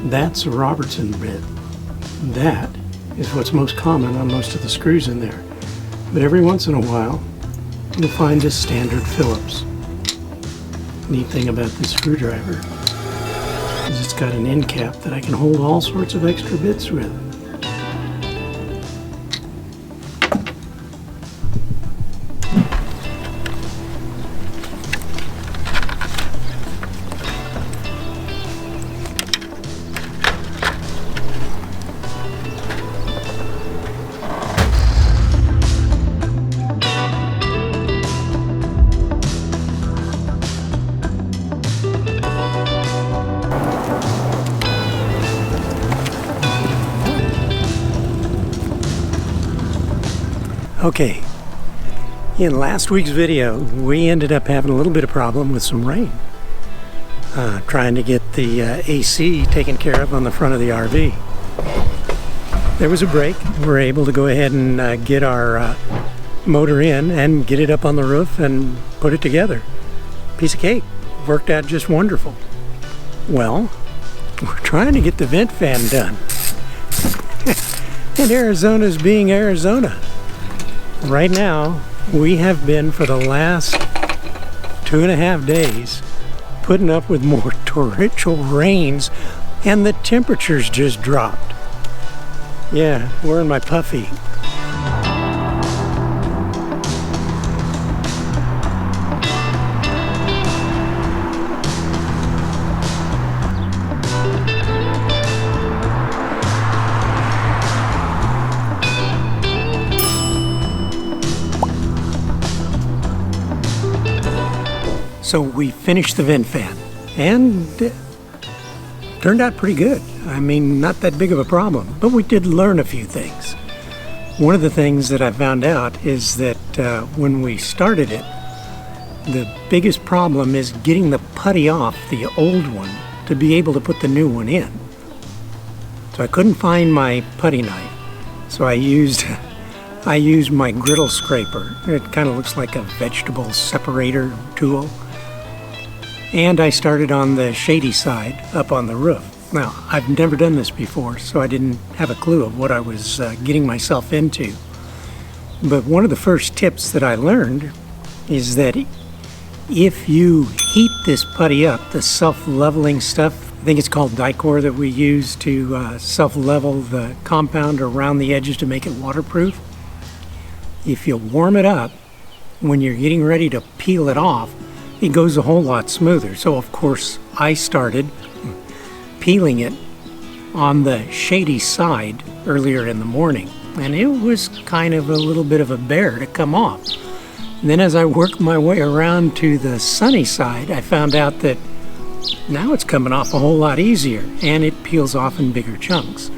That's a Robertson bit. That is what's most common on most of the screws in there. But every once in a while, you'll find a standard Phillips. Neat thing about this screwdriver is it's got an end cap that I can hold all sorts of extra bits with. Okay, in last week's video, we ended up having a little bit of problem with some rain. Trying to get the AC taken care of on the front of the RV. There was a break. We were able to go ahead and get our motor in and get it up on the roof and put it together. Piece of cake. Worked out just wonderful. Well, we're trying to get the vent fan done. And Arizona's being Arizona. Right now, we have been for the last 2.5 days putting up with more torrential rains, and the temperatures just dropped. Yeah, we're in my puffy. So we finished the vent fan, and it turned out pretty good. I mean, not that big of a problem, but we did learn a few things. One of the things that I found out is that when we started it, the biggest problem is getting the putty off the old one to be able to put the new one in. So I couldn't find my putty knife, so I used my griddle scraper. It kind of looks like a vegetable separator tool. And I started on the shady side up on the roof. Now, I've never done this before, so I didn't have a clue of what I was getting myself into. But one of the first tips that I learned is that if you heat this putty up, the self-leveling stuff, I think it's called Dicor, that we use to self-level the compound around the edges to make it waterproof. If you warm it up, when you're getting ready to peel it off, it goes a whole lot smoother. So of course I started peeling it on the shady side earlier in the morning, and it was kind of a little bit of a bear to come off. And then as I worked my way around to the sunny side, I found out that now it's coming off a whole lot easier, and it peels off in bigger chunks.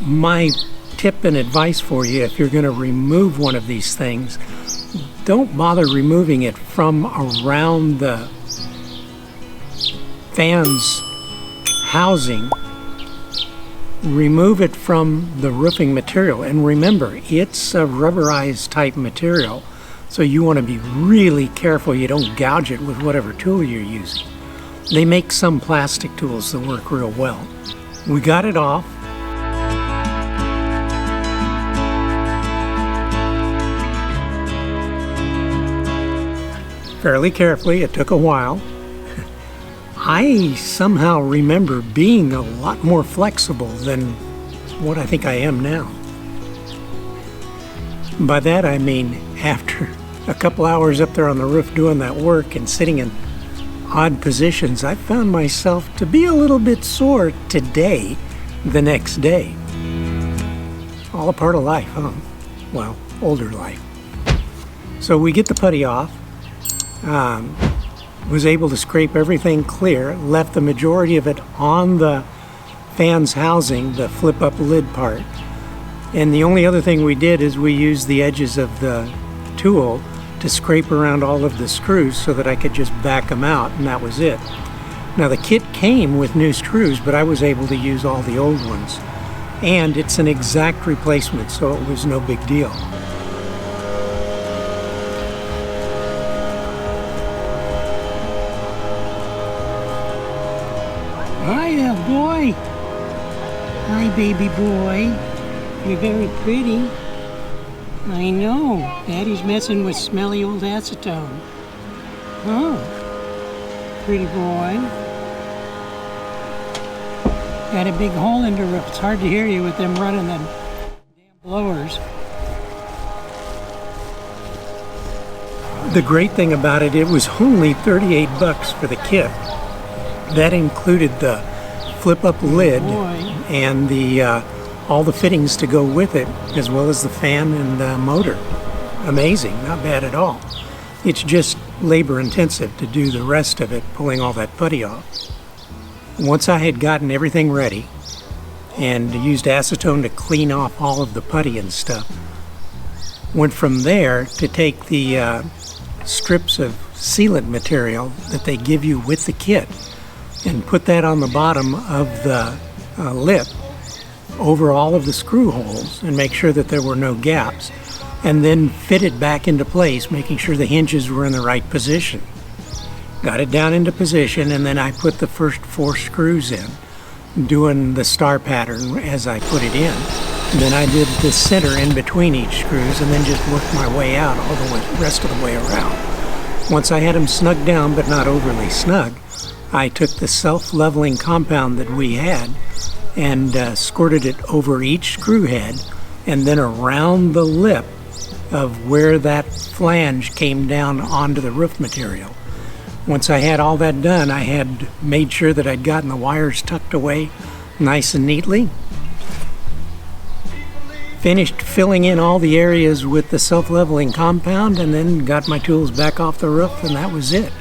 My tip and advice for you, if you're going to remove one of these things, don't bother removing it from around the fan's housing. Remove it from the roofing material, and remember, it's a rubberized type material, so you want to be really careful you don't gouge it with whatever tool you're using. They make some plastic tools that work real well. We got it off. Fairly carefully. It took a while. I somehow remember being a lot more flexible than what I think I am now. By that I mean after a couple hours up there on the roof doing that work and sitting in odd positions, I found myself to be a little bit sore today, the next day. All a part of life, huh? Well, older life. So we get the putty off. Was able to scrape everything clear, left the majority of it on the fan's housing, the flip-up lid part. And the only other thing we did is we used the edges of the tool to scrape around all of the screws so that I could just back them out, and that was it. Now the kit came with new screws, but I was able to use all the old ones. And it's an exact replacement, so it was no big deal. Hiya, boy. Hi, baby boy. You're very pretty. I know. Daddy's messing with smelly old acetone. Oh, pretty boy. Got a big hole in the roof. It's hard to hear you with them running them damn blowers. The great thing about it, it was only 38 bucks for the kit. That included the flip-up lid and the all the fittings to go with it, as well as the fan and the motor. Amazing, not bad at all. It's just labor-intensive to do the rest of it, pulling all that putty off. Once I had gotten everything ready and used acetone to clean off all of the putty and stuff, went from there to take the strips of sealant material that they give you with the kit and put that on the bottom of the lip over all of the screw holes and make sure that there were no gaps, and then fit it back into place, making sure the hinges were in the right position. Got it down into position, and then I put the first 4 screws in, doing the star pattern as I put it in. And then I did the center in between each screws, and then just worked my way out all the rest of the way around. Once I had them snug down, but not overly snug, I took the self-leveling compound that we had and squirted it over each screw head and then around the lip of where that flange came down onto the roof material. Once I had all that done, I had made sure that I'd gotten the wires tucked away nice and neatly. Finished filling in all the areas with the self-leveling compound, and then got my tools back off the roof, and that was it.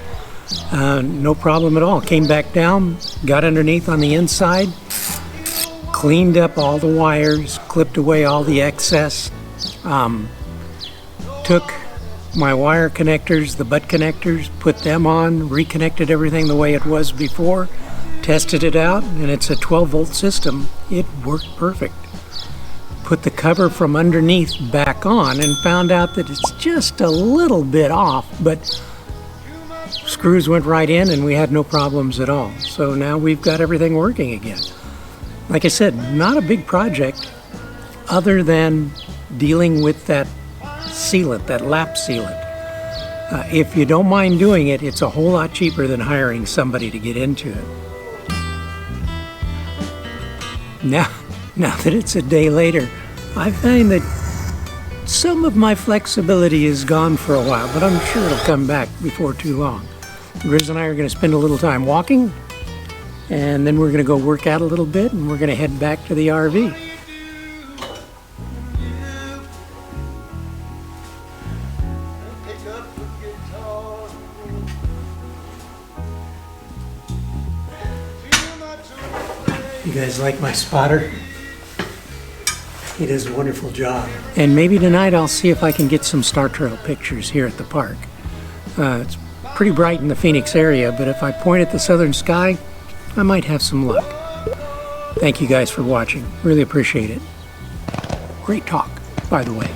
No problem at all. Came back down, got underneath on the inside, cleaned up all the wires, clipped away all the excess, took my wire connectors, the butt connectors, put them on, reconnected everything the way it was before, tested it out, and it's a 12-volt system. It worked perfect. Put the cover from underneath back on and found out that it's just a little bit off, but screws went right in and we had no problems at all. So now we've got everything working again. Like I said, not a big project other than dealing with that sealant, that lap sealant. If you don't mind doing it, it's a whole lot cheaper than hiring somebody to get into it. Now that it's a day later, I find that some of my flexibility is gone for a while, but I'm sure it'll come back before too long. Grizz and I are going to spend a little time walking, and then we're going to go work out a little bit, and we're going to head back to the RV. You guys like my spotter? He does a wonderful job. And maybe tonight I'll see if I can get some star trail pictures here at the park. It's pretty bright in the Phoenix area, but if I point at the southern sky, I might have some luck. Thank you guys for watching. Really appreciate it. Great talk, by the way.